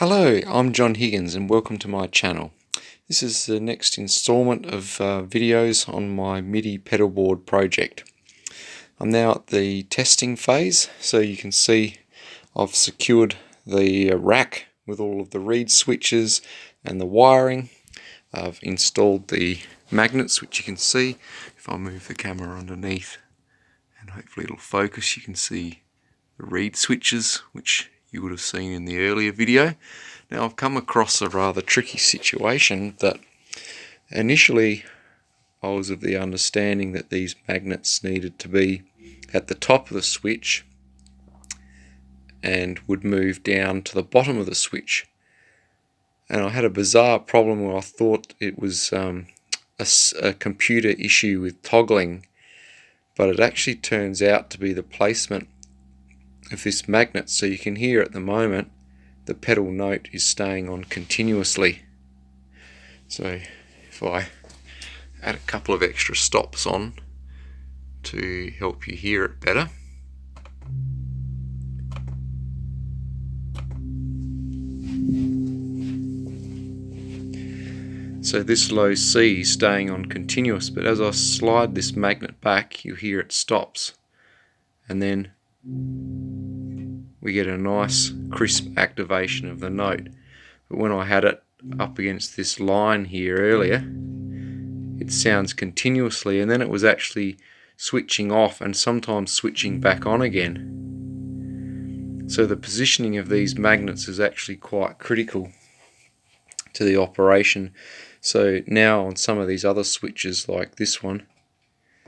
Hello, I'm John Higgins and welcome to my channel. This is the next installment of videos on my MIDI pedalboard project. I'm now at the testing phase, so you can see I've secured the rack with all of the reed switches and the wiring. I've installed the magnets, which you can see if I move the camera underneath, and hopefully it'll focus. You can see the reed switches, which you would have seen in the earlier video. Now I've come across a rather tricky situation that initially I was of the understanding that these magnets needed to be at the top of the switch and would move down to the bottom of the switch. And I had a bizarre problem where I thought it was a computer issue with toggling, but it actually turns out to be the placement of this magnet. So you can hear at the moment the pedal note is staying on continuously. So if I add a couple of extra stops on to help you hear it better. So this low C is staying on continuous, but as I slide this magnet back, you hear it stops, and then we get a nice crisp activation of the note. But when I had it up against this line here earlier, it sounds continuously, and then it was actually switching off and sometimes switching back on again. So the positioning of these magnets is actually quite critical to the operation. So now on some of these other switches like this one,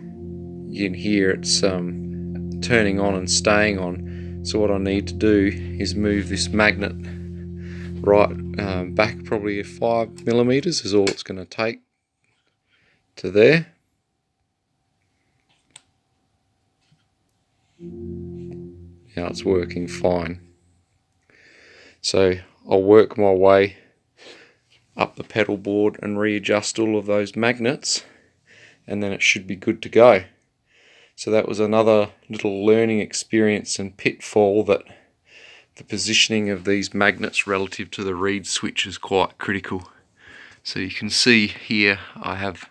you can hear it's turning on and staying on. So what I need to do is move this magnet right back, probably 5mm is all it's going to take to there. Now it's working fine. So I'll work my way up the pedal board and readjust all of those magnets, and then it should be good to go. So that was another little learning experience and pitfall, that the positioning of these magnets relative to the reed switch is quite critical. So you can see here I have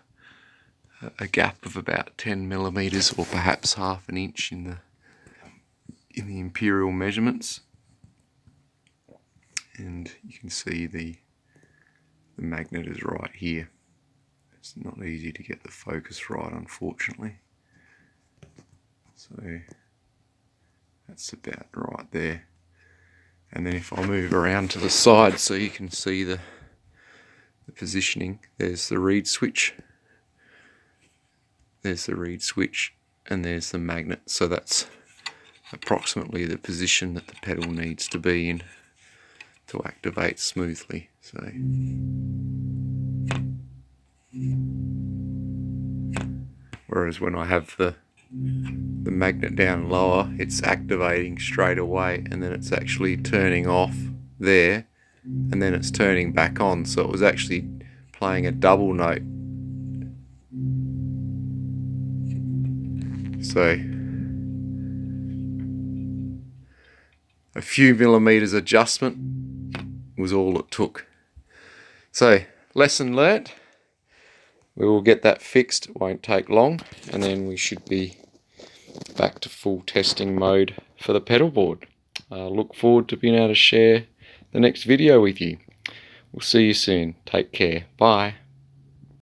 a gap of about 10mm or perhaps half an inch in the imperial measurements, and you can see the magnet is right here. It's not easy to get the focus right, unfortunately. So that's about right there. And then if I move around to the side so you can see the positioning, there's the reed switch, there's the reed switch, and there's the magnet. So that's approximately the position that the pedal needs to be in to activate smoothly. So whereas when I have the magnet down lower, it's activating straight away, and then it's actually turning off there, and then it's turning back on. So it was actually playing a double note. So a few millimeters adjustment was all it took. So lesson learnt. We will get that fixed, it won't take long, and then we should be back to full testing mode for the pedal board. Look forward to being able to share the next video with you. We'll see you soon. Take care. Bye.